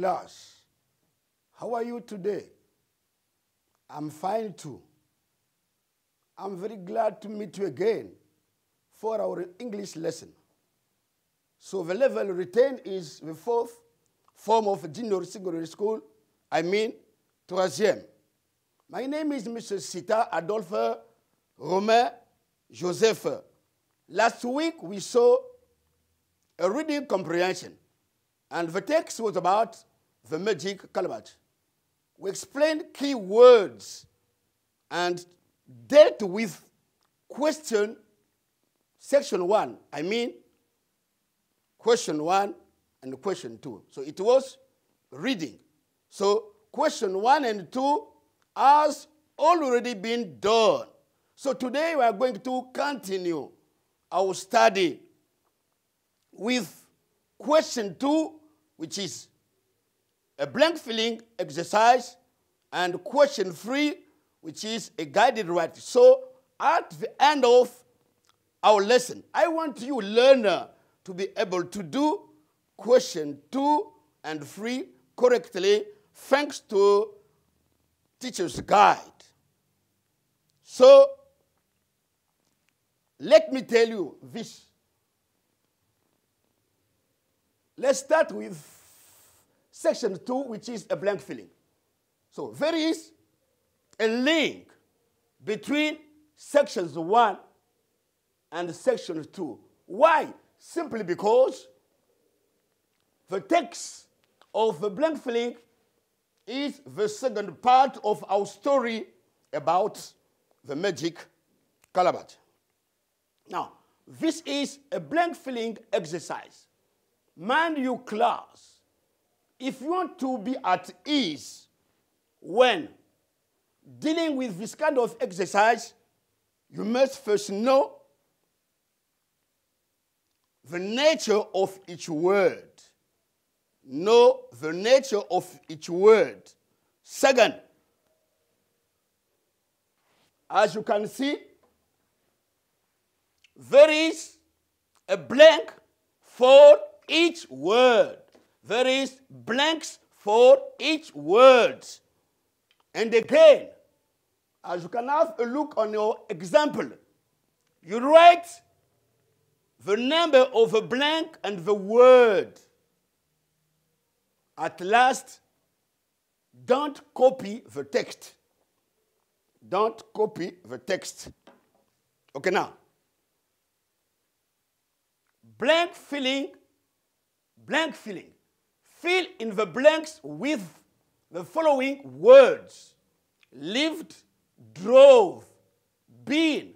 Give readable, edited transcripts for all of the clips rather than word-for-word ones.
class. How are you today? I'm fine too. I'm very glad to meet you again for our English lesson. So the level retained is the fourth form of junior secondary school, I mean, troisième. My name is Mr. Sita Adolphe Romain Joseph. Last week we saw a reading comprehension, and the text was about the magic calabash. We explained key words and dealt with question section 1, I mean question 1 and question 2. So it was reading. So question 1 and 2 has already been done. So today we are going to continue our study with question 2, which is a blank filling exercise, and question 3, which is a guided writing. So at the end of our lesson, I want you learner to be able to do question 2 and 3 correctly thanks to teacher's guide. So let me tell you this. Let's start with section 2, which is a blank filling. So there is a link between sections 1 and section 2. Why? Simply because the text of the blank filling is the second part of our story about the magic calabash. Now, this is a blank filling exercise. Mind you, class, if you want to be at ease when dealing with this kind of exercise, you must first know the nature of each word. Know the nature of each word. Second, as you can see, there is a blank for each word. There is blanks for each word. And again, as you can have a look on your example, you write the number of a blank and the word. At last, don't copy the text. Don't copy the text. Okay, now. Blank filling, blank filling. Fill in the blanks with the following words: lived, drove, been,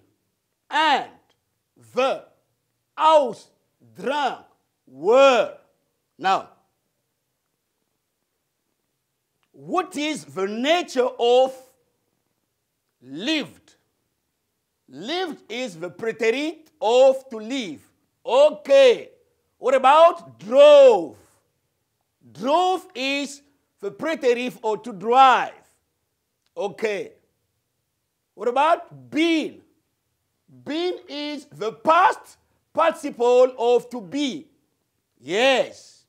and, the, house, drank, were. Now, what is the nature of lived? Lived is the preterite of to live. Okay. What about drove? Drove is the preterite or to drive. Okay. What about been? Been is the past participle of to be. Yes.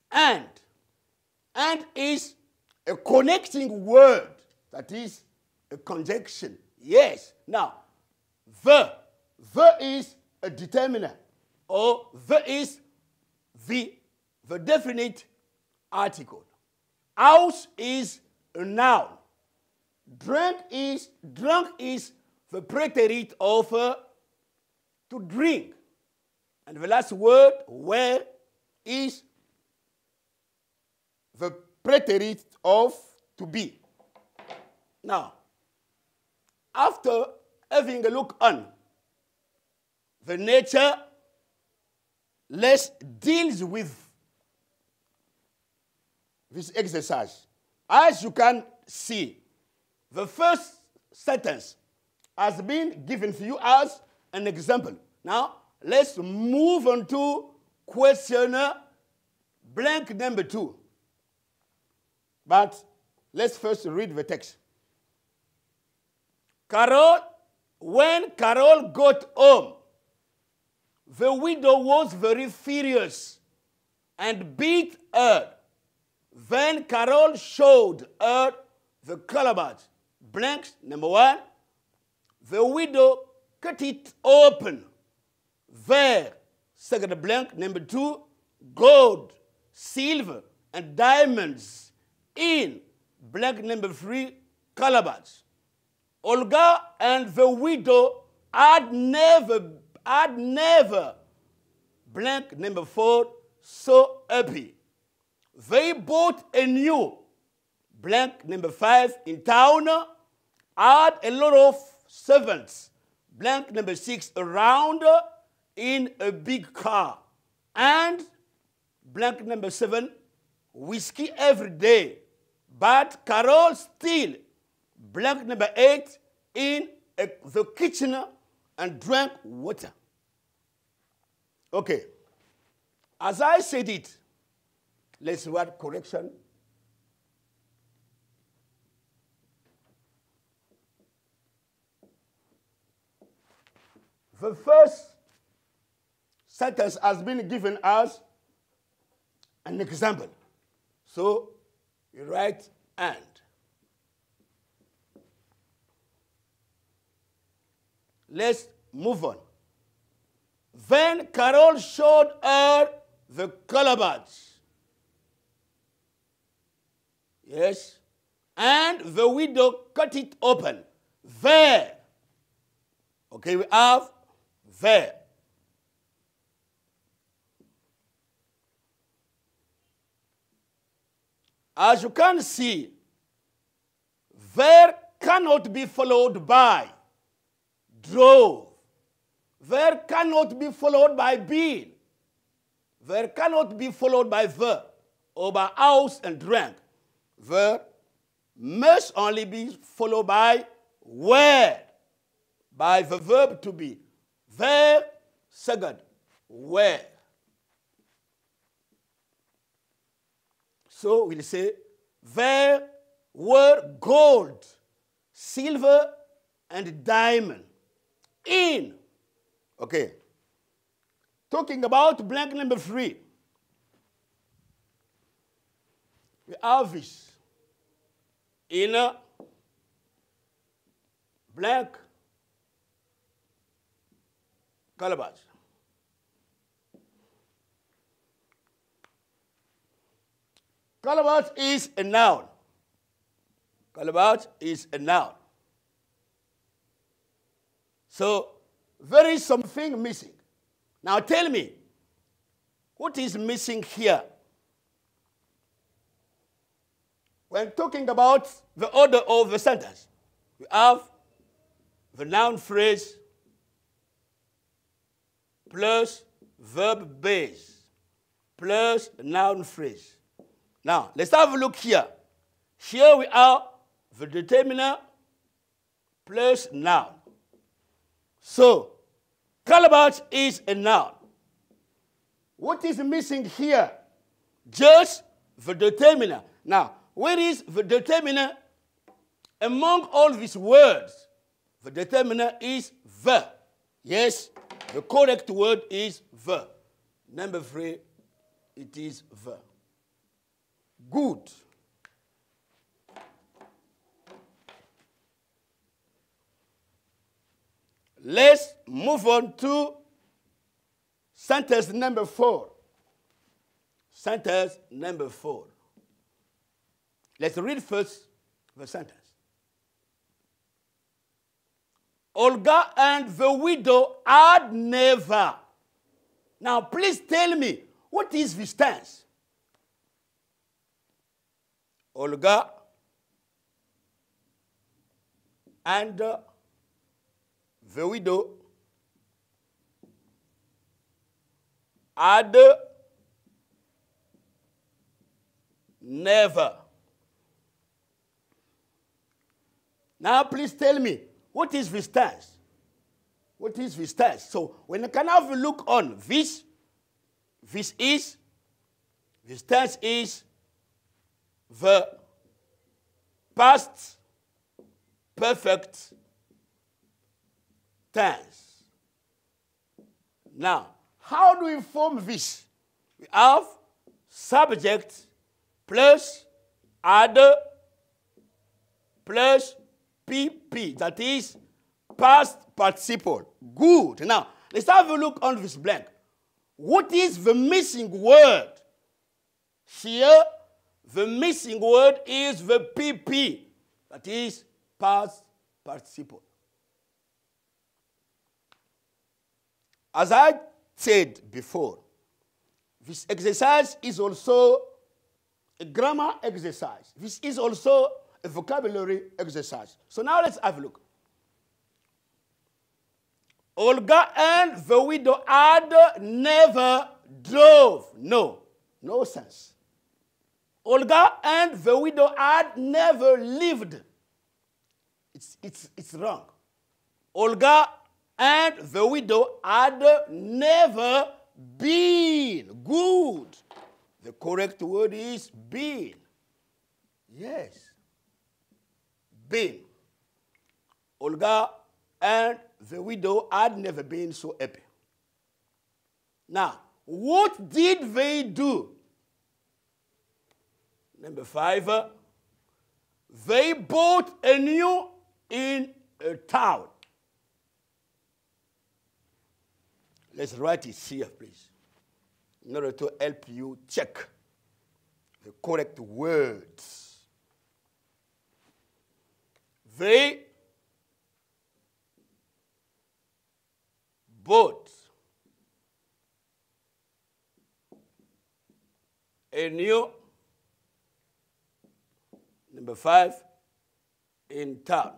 And is a connecting word. That is a conjunction. Yes. Now, the is a determiner, or the is the definite article. House is a noun. Drunk is the preterite of to drink. And the last word, where, is the preterite of to be. Now, after having a look on the nature, let's deal with this exercise. As you can see, the first sentence has been given to you as an example. Now, let's move on to question blank number 2. But let's first read the text. When Carol got home, the widow was very furious and beat her Then Carol showed her the calabash. Blanks, number 1. The widow cut it open. There, second blank, number 2, gold, silver, and diamonds in blank number 3, calabash. Olga and the widow had never, blank number 4, so happy. They bought a new, blank number 5, in town, had a lot of servants, blank number 6, around in a big car, and blank number 7, whiskey every day. But Carol still, blank number 8, in the kitchen and drank water. Okay. As I said it, let's write correction. The first sentence has been given as an example. So you write and. Let's move on. Then Carol showed her the calabash. Yes. And the widow cut it open. There. Okay, we have there. As you can see, there cannot be followed by drove. There cannot be followed by been. There cannot be followed by the or by house and drank. There must only be followed by where, by the verb to be. There, second, where. So we'll say, there were gold, silver, and diamond in. Okay. Talking about blank number 3. We have this in a blank calabash. Calabash is a noun. Calabash is a noun. So there is something missing. Now tell me, what is missing here? When talking about the order of the sentence, we have the noun phrase plus verb base plus noun phrase. Now, let's have a look here. Here we have the determiner plus noun. So, calabash is a noun. What is missing here? Just the determiner. Now, where is the determiner? Among all these words, the determiner is the. Yes, the correct word is the. Number 3, it is the. Good. Let's move on to sentence number 4. Sentence number 4. Let's read first the sentence. Olga and the widow had never. Now, please tell me, what is this tense? Olga and the widow had never. Now, please tell me, what is this tense? What is this tense? So, when I can have a look on this tense is the past perfect tense. Now, how do we form this? We have subject plus add plus PP, that is past participle. Good. Now, let's have a look on this blank. What is the missing word? Here, the missing word is the PP, that is past participle. As I said before, this exercise is also a grammar exercise. This is also a vocabulary exercise. So now let's have a look. Olga and the widow had never drove. No, no sense. Olga and the widow had never lived. It's wrong. Olga and the widow had never been. Good. The correct word is been. Yes. Been. Olga and the widow had never been so happy. Now, what did they do? Number 5, they bought a new in a town. Let's write it here, please, in order to help you check the correct words. They bought a new, number 5, in town.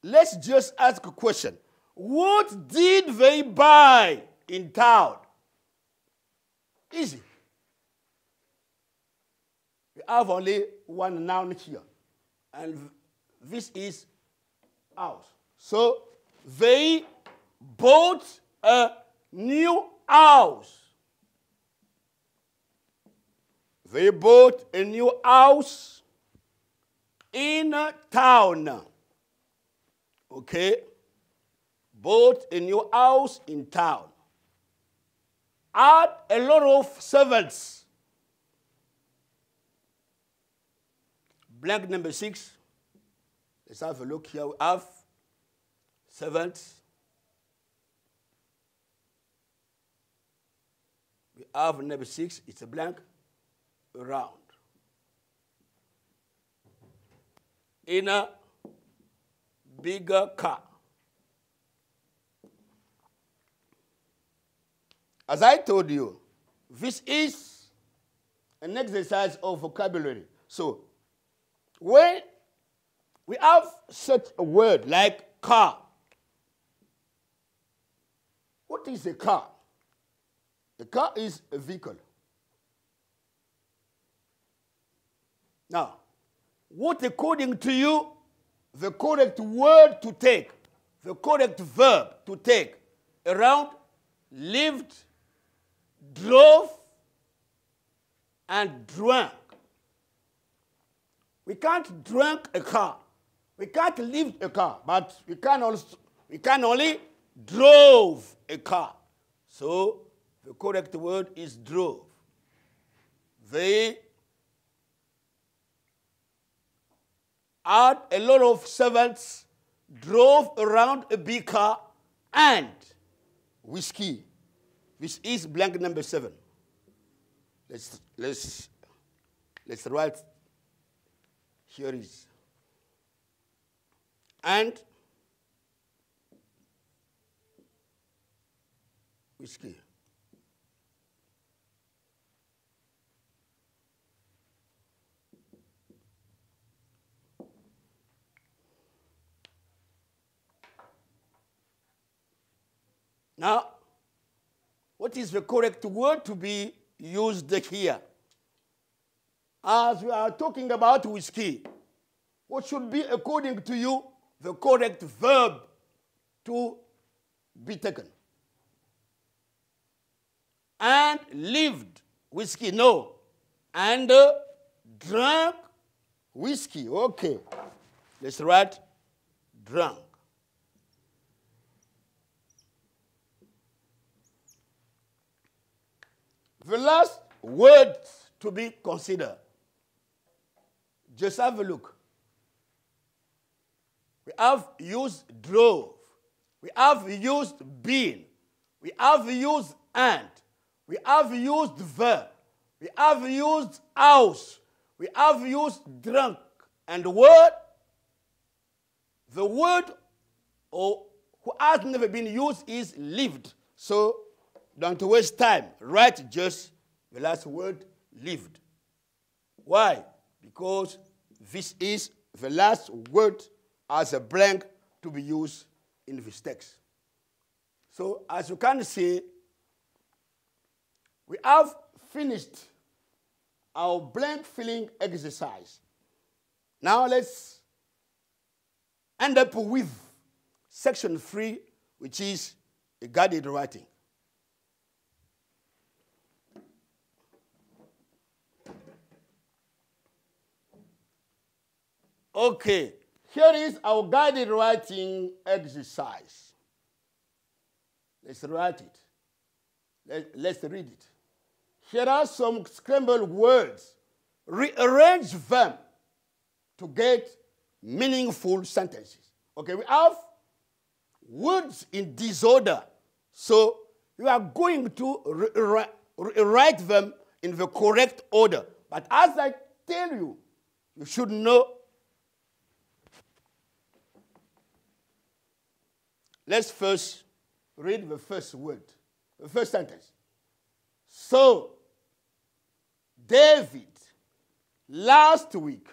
Let's just ask a question. What did they buy in town? Easy. We have only one noun here, and this is house. So they bought a new house. They bought a new house in a town. Okay? Bought a new house in town. Had a lot of servants. Blank number 6. Let's have a look here. We have servants. We have number 6. It's a blank. Around. In a bigger car. As I told you, this is an exercise of vocabulary. So, when we have such a word like car, what is a car? A car is a vehicle. Now, what according to you, the correct word to take, the correct verb to take around, lived, drove, and drank? We can't drink a car. We can't live a car, but we can only drove a car. So the correct word is drove. They had a lot of servants, drove around a big car, and whiskey. This is blank number 7. Let's write. Here is. And whiskey. Now, what is the correct word to be used here? As we are talking about whiskey, what should be, according to you, the correct verb to be taken? And lived whiskey, no. And drank whiskey, okay. Let's write drank. The last word to be considered. Just have a look. We have used drove. We have used been. We have used and. We have used verb. We have used house. We have used drunk. And the word who has never been used is lived. So don't waste time. Write just the last word, lived. Why? Because this is the last word as a blank to be used in this text. So as you can see, we have finished our blank filling exercise. Now let's end up with section 3, which is guided writing. Okay, here is our guided writing exercise. Let's write it. Let's read it. Here are some scrambled words. Rearrange them to get meaningful sentences. Okay, we have words in disorder. So you are going to rewrite them in the correct order. But as I tell you, you should know. Let's first read the first word, the first sentence. So, David, last week,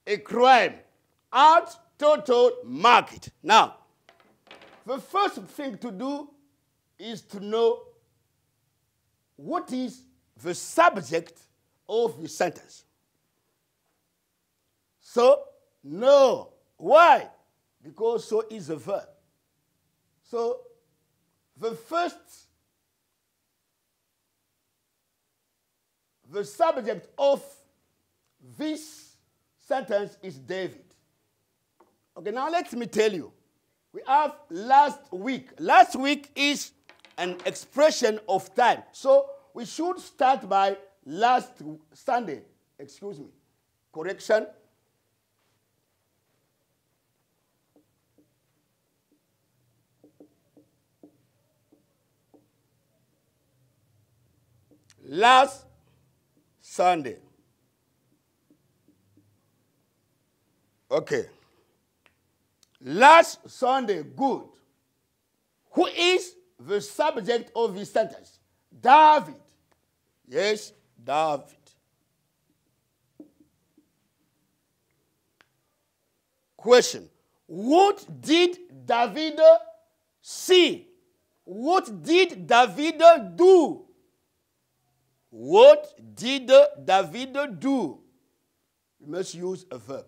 a crime at total market. Now, the first thing to do is to know what is the subject of the sentence. So, no. Why? Because so is a verb. So, the subject of this sentence is David. Okay, now let me tell you. We have last week. Last week is an expression of time. So, we should start by last Sunday. Excuse me. Correction. Last Sunday. Okay. Last Sunday, good. Who is the subject of this sentence? David. Yes, David. Question. What did David see? What did David do? What did David do? We must use a verb.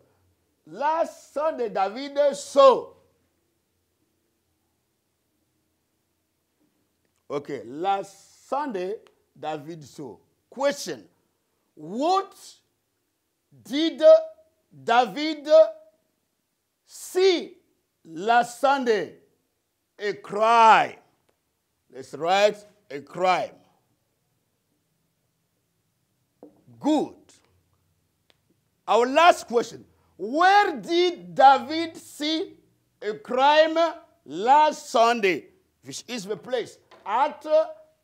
Last Sunday, David saw. Okay, last Sunday, David saw. Question. What did David see last Sunday? A crime. Let's write a crime. Good. Our last question. Where did David see a crime last Sunday? Which is the place? At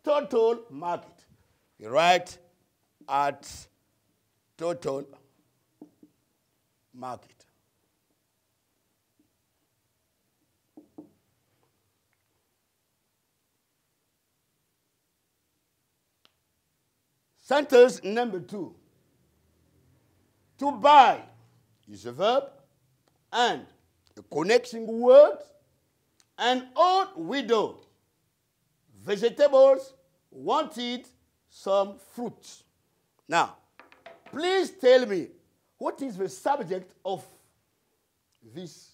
total market. You write at total market. Sentence number 2. To buy is a verb and a connecting word. An old widow. Vegetables wanted some fruits. Now, please tell me, what is the subject of this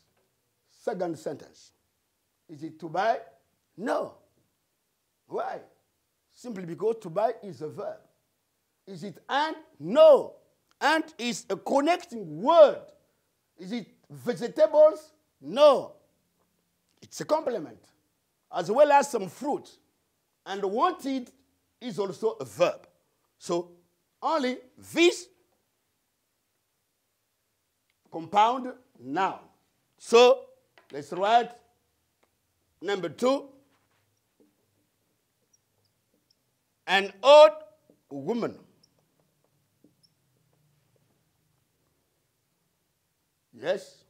second sentence? Is it to buy? No. Why? Simply because to buy is a verb. Is it and? No. And is a connecting word. Is it vegetables? No. It's a complement, as well as some fruit. And wanted is also a verb. So only this compound noun. So let's write number 2. An old woman. Yes.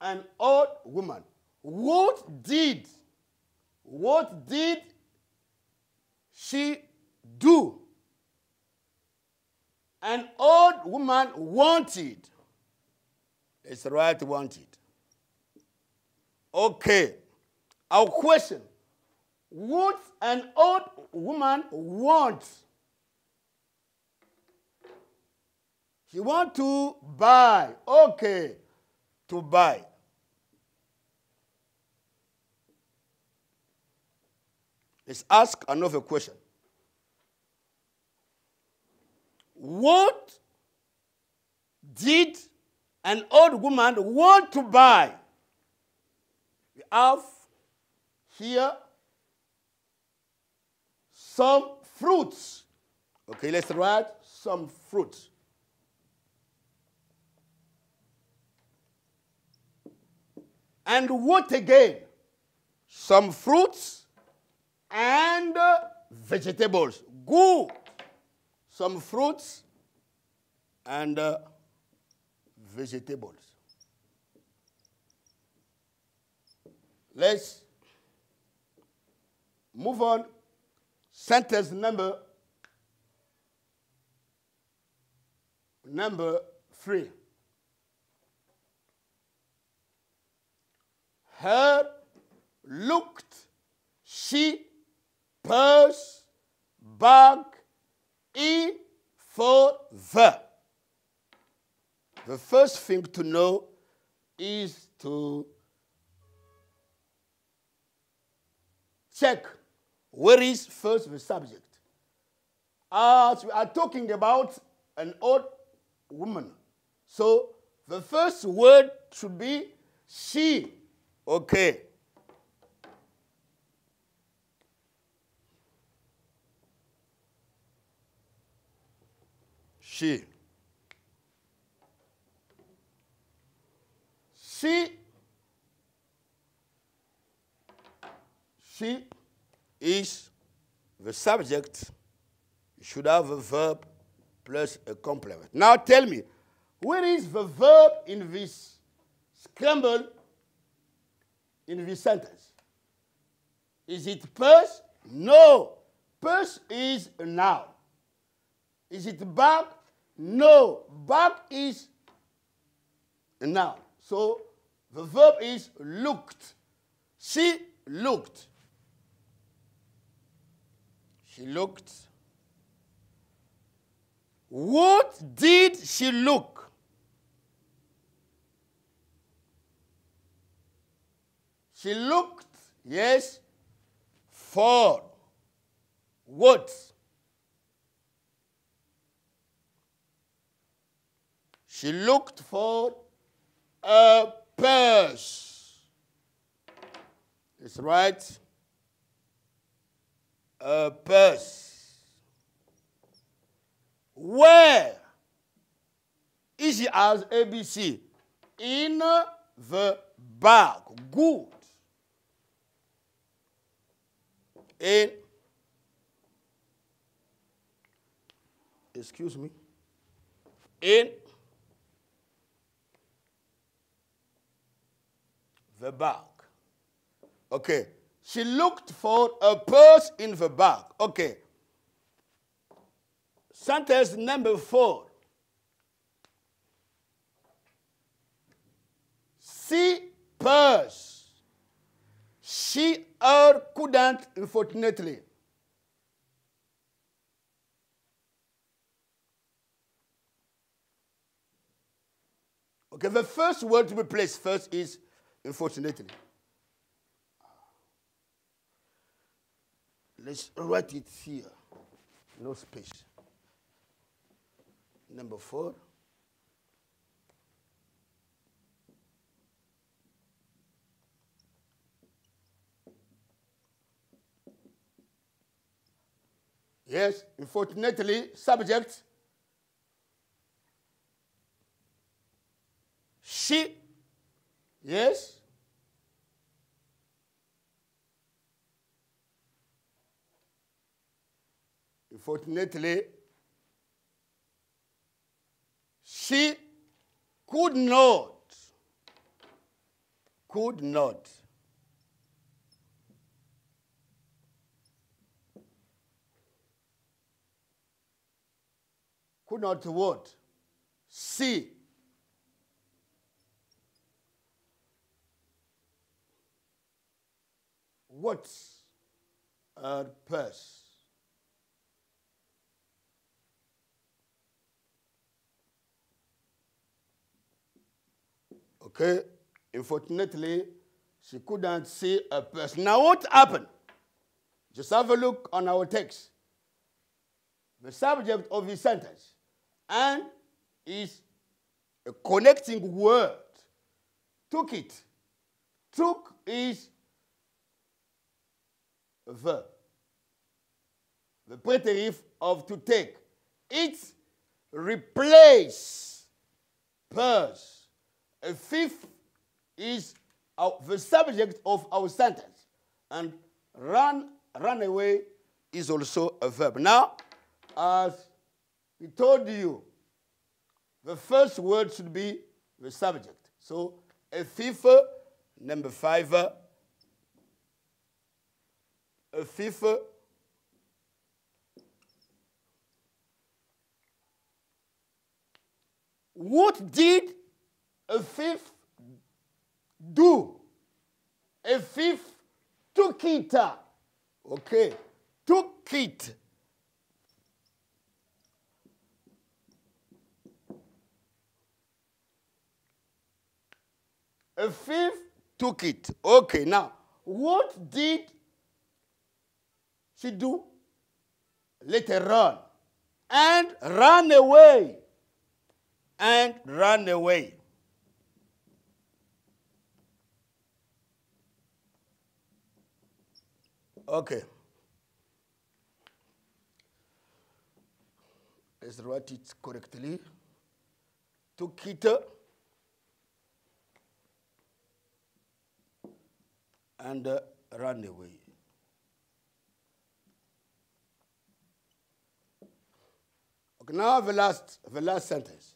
An old woman. What did she do? An old woman wanted. Let's write wanted. Okay. Our question. What an old woman wants? She wants to buy. Okay. To buy. Let's ask another question. What did an old woman want to buy? We have here some fruits. Okay, let's write some fruits. And what again? Some fruits and vegetables. Good. Some fruits and vegetables. Let's move on. Sentence number 3. Her looked, she, purse, bag, in, for, the. The first thing to know is to check where is first the subject. As we are talking about an old woman, so the first word should be she. Okay. She. She is the subject. You should have a verb plus a complement. Now tell me, where is the verb in this scramble, in this sentence? Is it purse? No. Purse is a noun. Is it bag? No. Bag is a noun. So the verb is looked. She looked. She looked. What did she look? She looked, yes, for what? She looked for a purse. That's right. A purse. Where? Easy as ABC. In the bag. Good. In. Excuse me. In the bag. Okay. She looked for a purse in the bag. Okay. Sentence number 4. See purse. She, her, couldn't, unfortunately. Okay, the first word to be placed first is unfortunately. Let's write it here. No space. Number 4. Yes, unfortunately, subject. She. Yes. Unfortunately, she could not. Could not. Could not what? See. What's her purse? Okay, unfortunately, she couldn't see a purse. Now what happened? Just have a look on our text. The subject of the sentence and is a connecting word. Took it. Took is a verb. The preterite of to take. It replace purse. A fifth is the subject of our sentence. And run away is also a verb. Now, as we told you, the first word should be the subject. So, a fifth, number 5, a fifth, what did a fifth do? A fifth took it. Okay, took it. A fifth took it. Okay, now, what did she do? Later on. And ran away. And ran away. Okay. Let's write it correctly. Took it. And ran away. Okay, now the last sentence,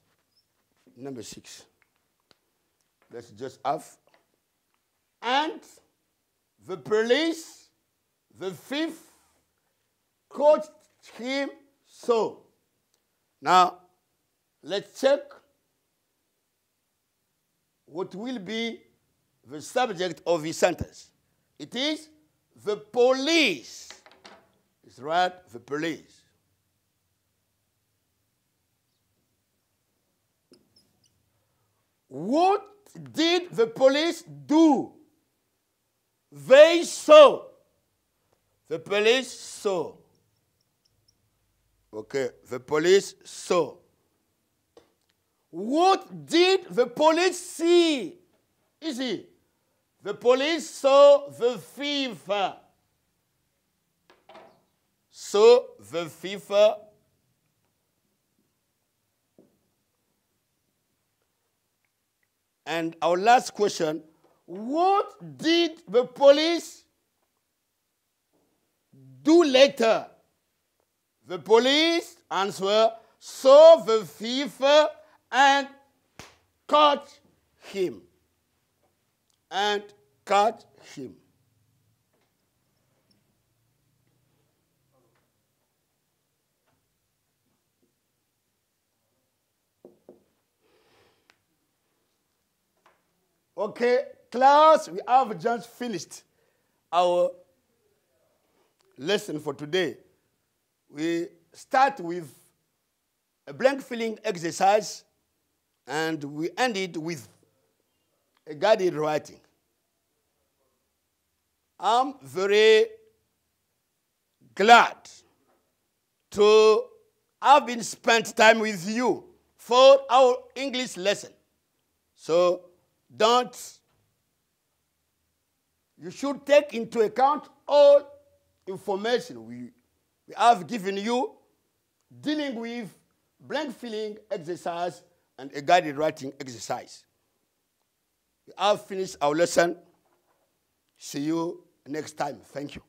number 6. Let's just have. And the police, the thief, caught him so. Now, let's check what will be the subject of the sentence. It is the police. It's right, the police. What did the police do? They saw. The police saw. Okay, the police saw. What did the police see? Easy. The police saw the thief. Saw the thief. And our last question, what did the police do later? The police answer, saw the thief and caught him. And caught him. Okay, class, we have just finished our lesson for today. We start with a blank filling exercise and we end it with a guided writing. I'm very glad to have been spent time with you for our English lesson. So you should take into account all information we We have given you dealing with blank filling exercise and a guided writing exercise. We have finished our lesson. See you next time. Thank you.